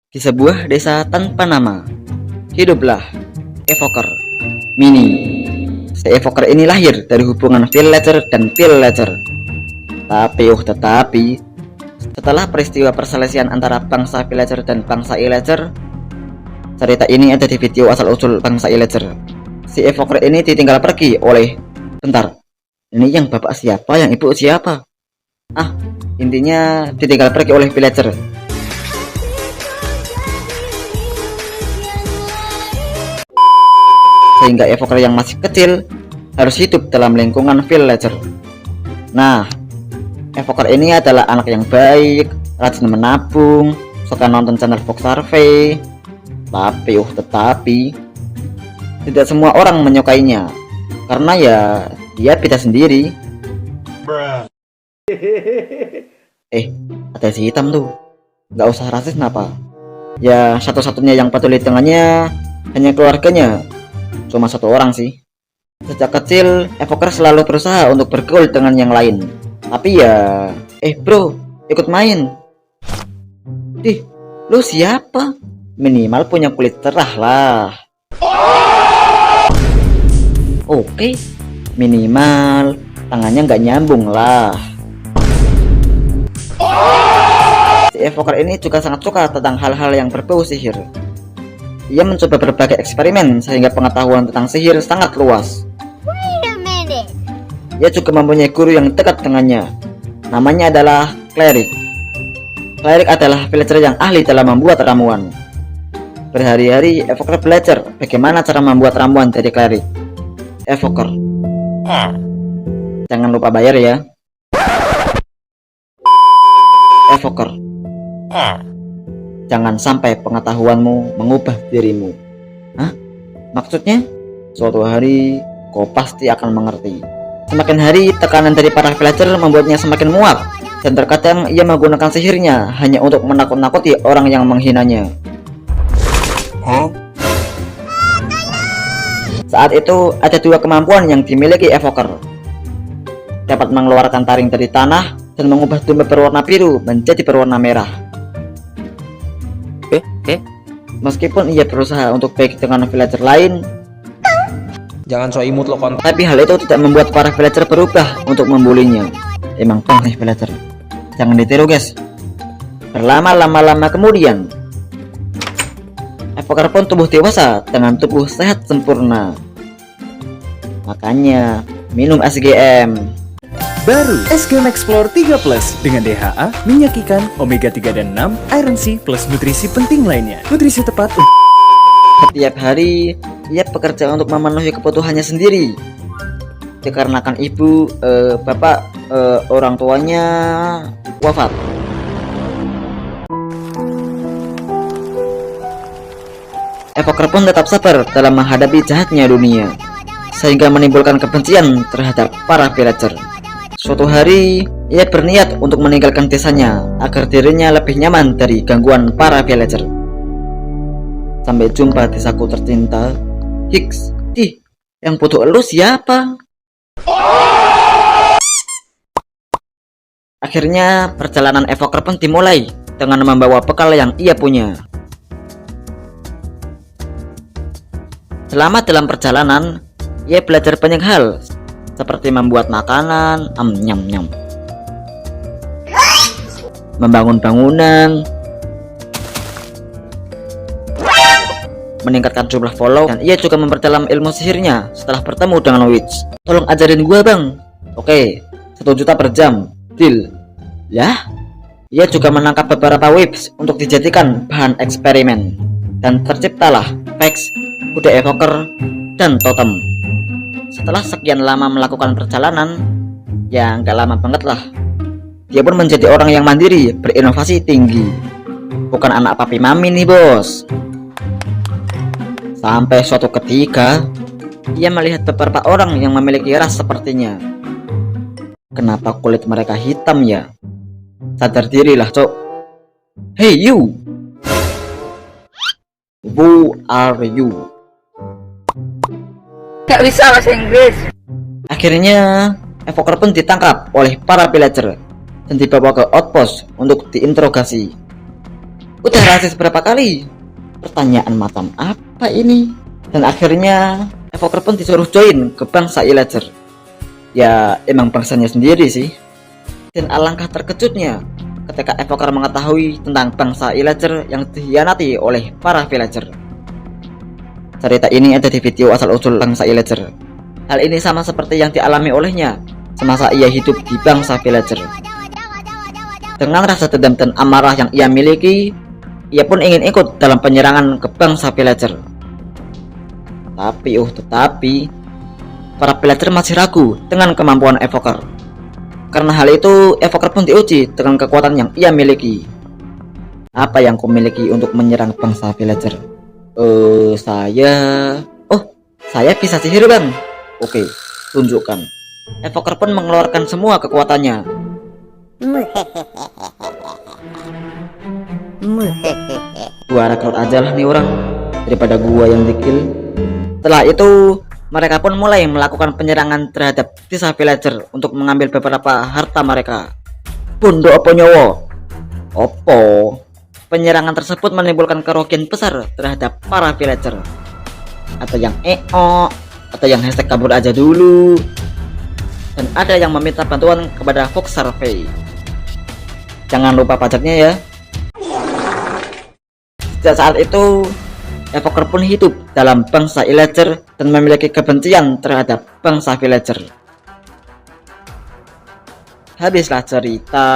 Di sebuah desa tanpa nama, hiduplah Evoker Mini. Si Evoker ini lahir dari hubungan villager dan villager. Tetapi, setelah peristiwa perselisihan antara bangsa villager dan bangsa illager, cerita ini ada di video asal-usul bangsa illager. Si Evoker ini ditinggal pergi oleh... Bentar, ini yang bapak siapa, yang ibu siapa? Intinya ditinggal pergi oleh villager. Sehingga Evoker yang masih kecil harus hidup dalam lingkungan villager. Nah, Evoker ini adalah anak yang baik, rajin menabung, suka nonton channel Fox Survey. Tetapi tidak semua orang menyukainya, karena ya dia beda sendiri. Ada si hitam tuh. Nggak usah rasis napa? Ya satu-satunya yang peduli dengannya hanya keluarganya. Cuma satu orang sih. Sejak kecil Evoker selalu berusaha untuk bergaul dengan yang lain. Tapi ya bro, ikut main. Lu siapa? Minimal punya kulit cerah lah. Oke, minimal tangannya nggak nyambung lah. Si Evoker ini juga sangat suka tentang hal-hal yang berbau sihir. Ia mencoba berbagai eksperimen sehingga pengetahuan tentang sihir sangat luas. Ia juga mempunyai guru yang dekat dengannya. Namanya adalah Cleric. Cleric adalah villager yang ahli dalam membuat ramuan. Berhari-hari Evoker belajar bagaimana cara membuat ramuan dari Cleric. Evoker, jangan lupa bayar ya. Evoker, jangan sampai pengetahuanmu mengubah dirimu. Maksudnya? Suatu hari kau pasti akan mengerti. Semakin hari tekanan dari para villager membuatnya semakin muak, dan terkadang ia menggunakan sihirnya hanya untuk menakut-nakuti orang yang menghinanya. Saat itu ada dua kemampuan yang dimiliki Evoker. Dapat mengeluarkan taring dari tanah dan mengubah domba berwarna biru menjadi berwarna merah. Meskipun ia berusaha untuk baik dengan villager lain, jangan so imut lo konten. tapi hal itu tidak membuat para villager berubah untuk membulinya. Emang nih villager, jangan ditiru guys. Lama kemudian Evoker pun tumbuh dewasa dengan tubuh sehat sempurna. Makanya minum SGM. Baru SGM Explore 3 Plus dengan DHA, minyak ikan, omega 3 dan 6, iron C plus nutrisi penting lainnya. Nutrisi tepat untuk Setiap hari ia bekerja untuk memenuhi kebutuhannya sendiri. Dikarenakan ibu, bapak, orang tuanya wafat. Evoker pun tetap sabar dalam menghadapi jahatnya dunia, sehingga menimbulkan kebencian terhadap para villager. Suatu hari, ia berniat untuk meninggalkan desanya agar dirinya lebih nyaman dari gangguan para villager. Sampai jumpa desaku tercinta. Hicks, yang butuh elu siapa? Akhirnya perjalanan Evoker pun dimulai dengan membawa bekal yang ia punya. Selama dalam perjalanan, ia belajar banyak hal, seperti membuat makanan, membangun bangunan, meningkatkan jumlah follow, dan ia juga memperdalam ilmu sihirnya setelah bertemu dengan witch. Tolong ajarin gua bang. Oke, 1 juta per jam, deal. Yah, ia juga menangkap beberapa witch untuk dijadikan bahan eksperimen, dan terciptalah Vex, kuda Evoker, dan totem. Setelah sekian lama melakukan perjalanan, ya nggak lama banget lah, dia pun menjadi orang yang mandiri, berinovasi tinggi. Bukan anak papi mami nih bos. Sampai suatu ketika, ia melihat beberapa orang yang memiliki ras sepertinya. Kenapa kulit mereka hitam ya? Sadar dirilah cok. Hey you, who are you? Gak bisa bahasa Inggris. Akhirnya Evoker pun ditangkap oleh para villager dan dibawa ke outpost untuk diinterogasi. Udah rasis berapa kali? Pertanyaan macam apa ini? Dan akhirnya Evoker pun disuruh join ke bangsa Illager. Ya emang bangsanya sendiri sih. Dan alangkah terkejutnya ketika Evoker mengetahui tentang bangsa Illager yang dikhianati oleh para villager. Cerita ini ada di video asal-usul bangsa Illager. Hal ini sama seperti yang dialami olehnya semasa ia hidup di bangsa villager. Dengan rasa dendam dan amarah yang ia miliki, ia pun ingin ikut dalam penyerangan ke bangsa villager. Tetapi para villager masih ragu dengan kemampuan Evoker. Karena hal itu, Evoker pun diuji dengan kekuatan yang ia miliki. Apa yang kau miliki untuk menyerang bangsa villager? Saya bisa sihir bang. Oke, tunjukkan. Evoker pun mengeluarkan semua kekuatannya. Gua rekrut aja lah nih orang daripada gua yang di-kill. Setelah itu, mereka pun mulai melakukan penyerangan terhadap desa villager untuk mengambil beberapa harta mereka. Bondo opo nyowo? Opo? Penyerangan tersebut menimbulkan kerugian besar terhadap para villager. Ada yang ada yang hashtag kabur aja dulu, dan ada yang meminta bantuan kepada Fox Survey. Jangan lupa pajaknya ya. Sejak saat itu, Evoker pun hidup dalam bangsa Illager dan memiliki kebencian terhadap bangsa villager. Habislah cerita.